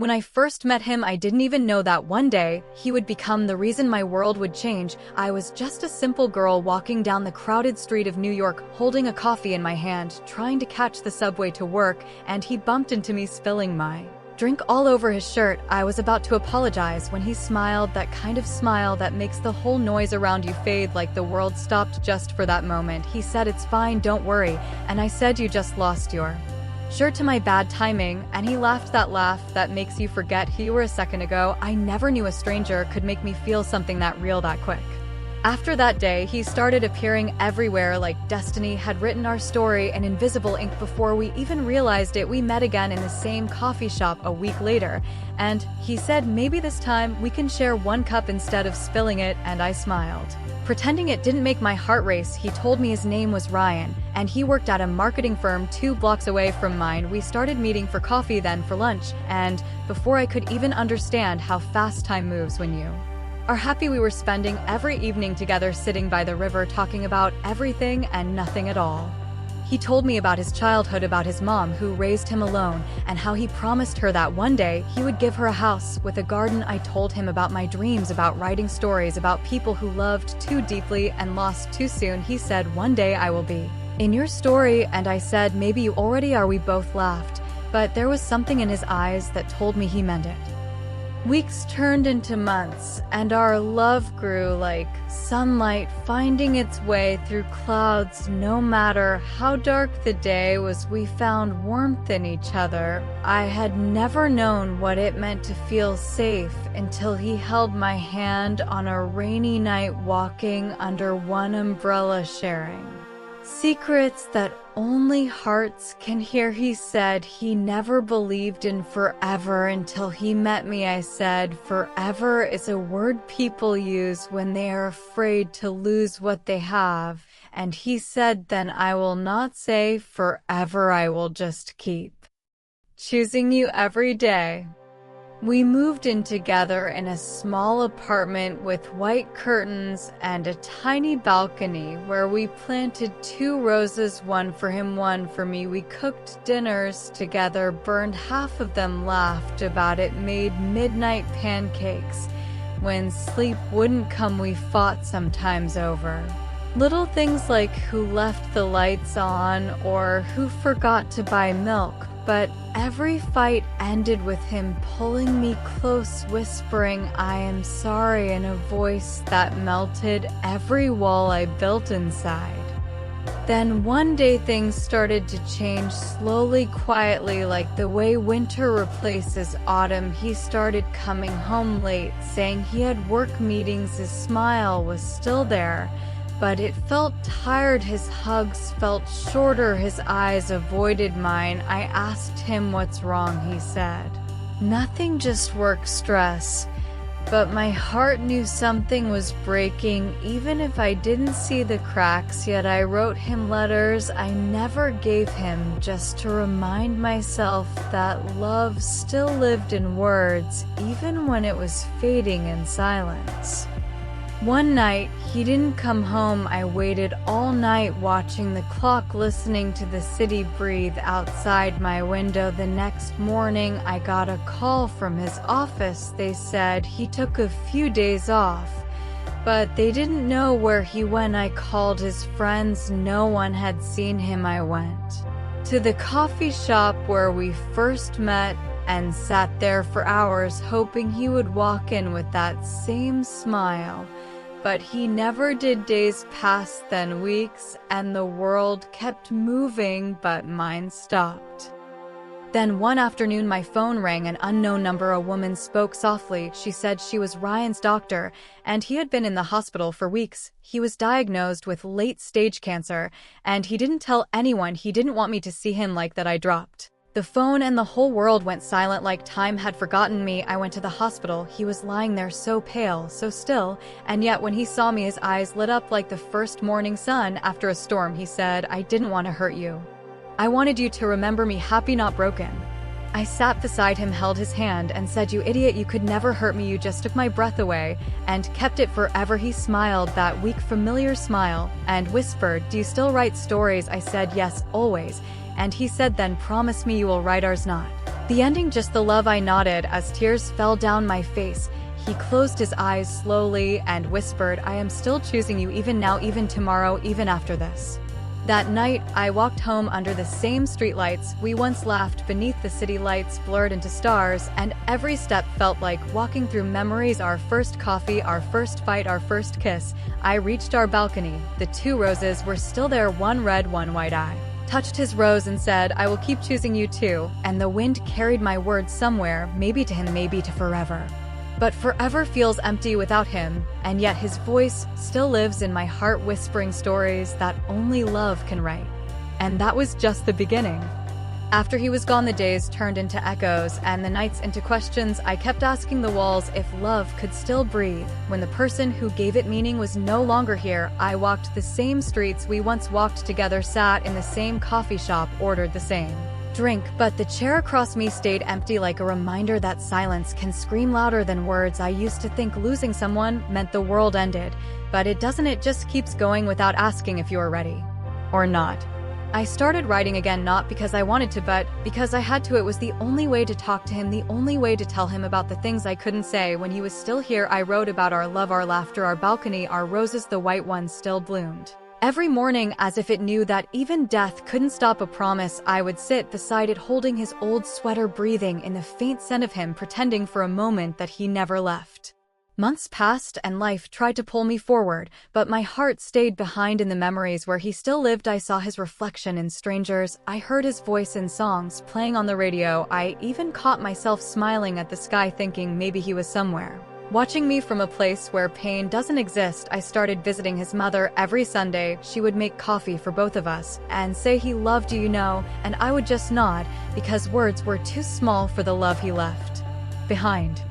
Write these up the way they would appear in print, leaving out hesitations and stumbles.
When I first met him, I didn't even know that one day he would become the reason my world would change. I was just a simple girl walking down the crowded street of New York, holding a coffee in my hand, trying to catch the subway to work, and he bumped into me, spilling my drink all over his shirt. I was about to apologize when he smiled, that kind of smile that makes the whole noise around you fade, like the world stopped just for that moment. He said, "It's fine, don't worry," and I said, "You just lost your shirt to my bad timing," and he laughed, that laugh that makes you forget who you were a second ago. I never knew a stranger could make me feel something that real that quick. After that day, he started appearing everywhere like destiny had written our story in invisible ink before we even realized it. We met again in the same coffee shop a week later, and he said maybe this time we can share one cup instead of spilling it, and I smiled. Pretending it didn't make my heart race, he told me his name was Ryan, and he worked at a marketing firm 2 blocks away from mine. We started meeting for coffee, then for lunch, and before I could even understand how fast time moves when you are happy, we were spending every evening together, sitting by the river, talking about everything and nothing at all. He told me about his childhood, about his mom who raised him alone, and how he promised her that one day he would give her a house with a garden. I told him about my dreams, about writing stories, about people who loved too deeply and lost too soon. He said, "One day I will be in your story," and I said, "Maybe you already are." We both laughed, but there was something in his eyes that told me he meant it. Weeks turned into months, and our love grew like sunlight finding its way through clouds. No matter how dark the day was, we found warmth in each other. I had never known what it meant to feel safe until he held my hand on a rainy night, walking under one umbrella, sharing secrets that only hearts can hear. He said he never believed in forever until he met me. I said, "Forever is a word people use when they are afraid to lose what they have." And he said, "Then I will not say forever, I will just keep choosing you every day." We moved in together in a small apartment with white curtains and a tiny balcony where we planted 2 roses, one for him, one for me. We cooked dinners together, burned half of them, laughed about it, made midnight pancakes. When sleep wouldn't come, we fought sometimes over little things like who left the lights on or who forgot to buy milk. But every fight ended with him pulling me close, whispering, "I am sorry," in a voice that melted every wall I built inside. Then one day things started to change, slowly, quietly, like the way winter replaces autumn. He started coming home late, saying he had work meetings. His smile was still there, but it felt tired. His hugs felt shorter. His eyes avoided mine. I asked him what's wrong. He said, "Nothing, just work stress." But my heart knew something was breaking, even if I didn't see the cracks yet. I wrote him letters I never gave him, just to remind myself that love still lived in words, even when it was fading in silence. One night, he didn't come home. I waited all night, watching the clock, listening to the city breathe outside my window. The next morning, I got a call from his office. They said he took a few days off, but they didn't know where he went. I called his friends. No one had seen him. I went to the coffee shop where we first met and sat there for hours, hoping he would walk in with that same smile. But he never did. Days passed, then weeks, and the world kept moving, but mine stopped. Then one afternoon my phone rang, an unknown number. A woman spoke softly. She said she was Ryan's doctor, and he had been in the hospital for weeks. He was diagnosed with late-stage cancer, and he didn't tell anyone. He didn't want me to see him like that. I dropped the phone and the whole world went silent, like time had forgotten me. I went to the hospital. He was lying there, so pale, so still, and yet when he saw me, his eyes lit up like the first morning sun after a storm. He said, "I didn't want to hurt you. I wanted you to remember me happy, not broken." I sat beside him, held his hand, and said, "You idiot, you could never hurt me. You just took my breath away and kept it forever." He smiled, that weak, familiar smile, and whispered, "Do you still write stories?" I said, "Yes, always." And he said, "Then promise me you will write ours, not The ending, just the love. I nodded as tears fell down my face. He closed his eyes slowly and whispered, I am still choosing you, even now, even tomorrow, even after this. That night, I walked home under the same streetlights we once laughed beneath. The city lights blurred into stars, and every step felt like walking through memories. Our first coffee, our first fight, our first kiss. I reached our balcony. The two roses were still there, one red, one white. I touched his rose and said, I will keep choosing you too. And the wind carried my words somewhere, maybe to him, maybe to forever. But forever feels empty without him, and yet his voice still lives in my heart, whispering stories that only love can write. And that was just the beginning. After he was gone, the days turned into echoes and the nights into questions. I kept asking the walls if love could still breathe when the person who gave it meaning was no longer here. I walked the same streets we once walked together, sat in the same coffee shop, ordered the same drink, but the chair across me stayed empty, like a reminder that silence can scream louder than words. I used to think losing someone meant the world ended, but it doesn't. It just keeps going without asking if you are ready or not. I started writing again, not because I wanted to, but because I had to. It was the only way to talk to him, the only way to tell him about the things I couldn't say when he was still here. I wrote about our love, our laughter, our balcony, our roses. The white ones still bloomed every morning, as if it knew that even death couldn't stop a promise. I would sit beside it, holding his old sweater, breathing in the faint scent of him, pretending for a moment that he never left. Months passed and life tried to pull me forward, but my heart stayed behind in the memories where he still lived. I saw his reflection in strangers. I heard his voice in songs playing on the radio. I even caught myself smiling at the sky, thinking maybe he was somewhere watching me from a place where pain doesn't exist. I started visiting his mother every Sunday. She would make coffee for both of us and say he loved you, you know, and I would just nod because words were too small for the love he left behind.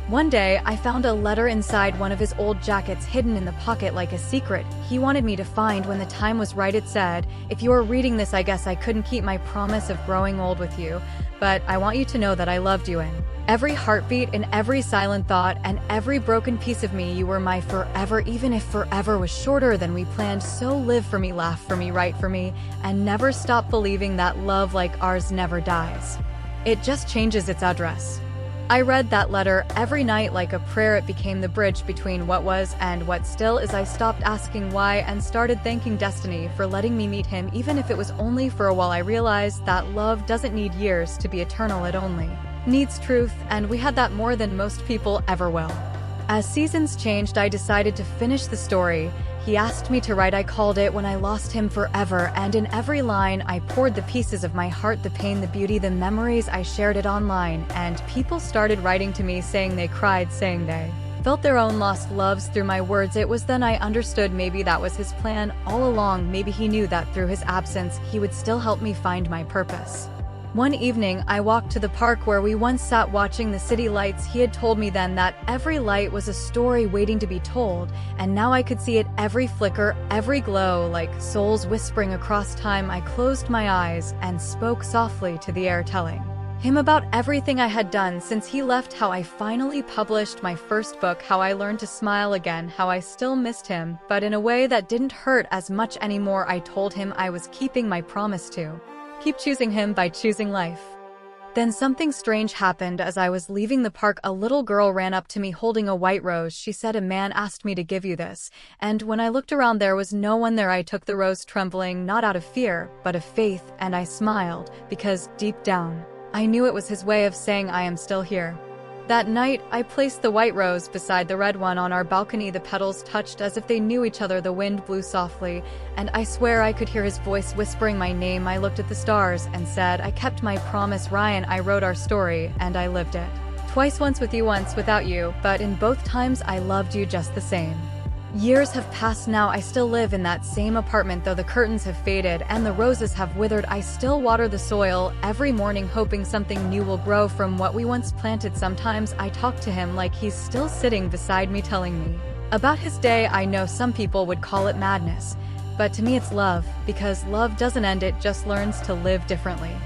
One day, I found a letter inside one of his old jackets, hidden in the pocket like a secret he wanted me to find when the time was right. It said, if you are reading this, I guess I couldn't keep my promise of growing old with you, but I want you to know that I loved you in every heartbeat, in every silent thought, and every broken piece of me. You were my forever, even if forever was shorter than we planned. So live for me, laugh for me, write for me, and never stop believing that love like ours never dies. It just changes its address. I read that letter every night like a prayer. It became the bridge between what was and what still is. I stopped asking why and started thanking destiny for letting me meet him, even if it was only for a while. I realized that love doesn't need years to be eternal. It only needs truth, and we had that more than most people ever will. As seasons changed, I decided to finish the story he asked me to write. I called it When I Lost Him Forever, and in every line I poured the pieces of my heart, the pain, the beauty, the memories. I shared it online, and people started writing to me saying they cried, saying they felt their own lost loves through my words. It was then I understood maybe that was his plan all along. Maybe he knew that through his absence he would still help me find my purpose. One evening, I walked to the park where we once sat watching the city lights. He had told me then that every light was a story waiting to be told, and now I could see it, every flicker, every glow, like souls whispering across time. I closed my eyes and spoke softly to the air, telling him about everything I had done since he left, how I finally published my first book, how I learned to smile again, how I still missed him, but in a way that didn't hurt as much anymore. I told him I was keeping my promise to keep choosing him by choosing life. Then something strange happened. As I was leaving the park, a little girl ran up to me holding a white rose. She said, a man asked me to give you this. And when I looked around, there was no one there. I took the rose, trembling, not out of fear, but of faith, and I smiled, because deep down, I knew it was his way of saying I am still here. That night, I placed the white rose beside the red one on our balcony. The petals touched as if they knew each other. The wind blew softly, and I swear I could hear his voice whispering my name. I looked at the stars and said, I kept my promise, Ryan. I wrote our story, and I lived it. Twice, once with you, once without you, but in both times I loved you just the same. Years have passed now. I still live in that same apartment, though the curtains have faded and the roses have withered. I still water the soil every morning, hoping something new will grow from what we once planted. Sometimes I talk to him like he's still sitting beside me, telling me about his day. I know some people would call it madness, but to me it's love, because love doesn't end, it just learns to live differently.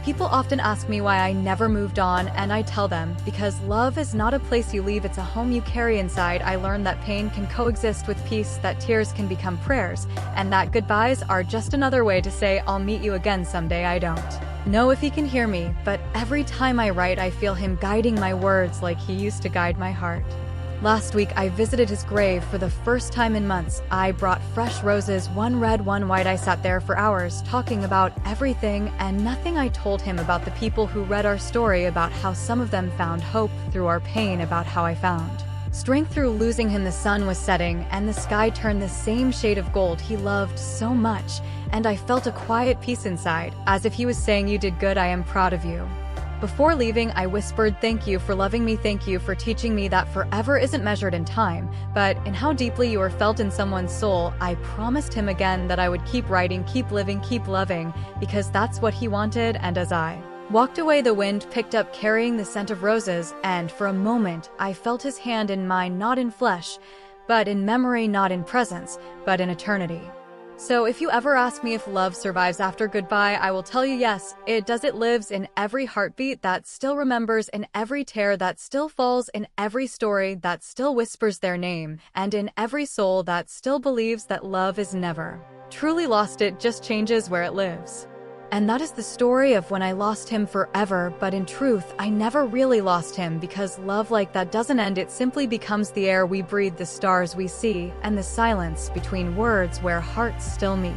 People often ask me why I never moved on, and I tell them, because love is not a place you leave, it's a home you carry inside. I learned that pain can coexist with peace, that tears can become prayers, and that goodbyes are just another way to say I'll meet you again someday. I don't know if he can hear me, but every time I write, I feel him guiding my words like he used to guide my heart. Last week, I visited his grave for the first time in months. I brought fresh roses, one red, one white. I sat there for hours, talking about everything and nothing. I told him about the people who read our story, about how some of them found hope through our pain, about how I found strength through losing him. The sun was setting, and the sky turned the same shade of gold he loved so much, and I felt a quiet peace inside, as if he was saying, "You did good, I am proud of you." Before leaving, I whispered, "Thank you for loving me, thank you for teaching me that forever isn't measured in time, but in how deeply you are felt in someone's soul." I promised him again that I would keep writing, keep living, keep loving, because that's what he wanted. And as I walked away, the wind picked up, carrying the scent of roses, and for a moment, I felt his hand in mine, not in flesh, but in memory, not in presence, but in eternity. So if you ever ask me if love survives after goodbye, I will tell you yes, it does. It lives in every heartbeat that still remembers, in every tear that still falls, in every story that still whispers their name, and in every soul that still believes that love is never truly lost. It just changes where it lives. And that is the story of when I lost him forever, but in truth, I never really lost him, because love like that doesn't end. It simply becomes the air we breathe, the stars we see, and the silence between words where hearts still meet.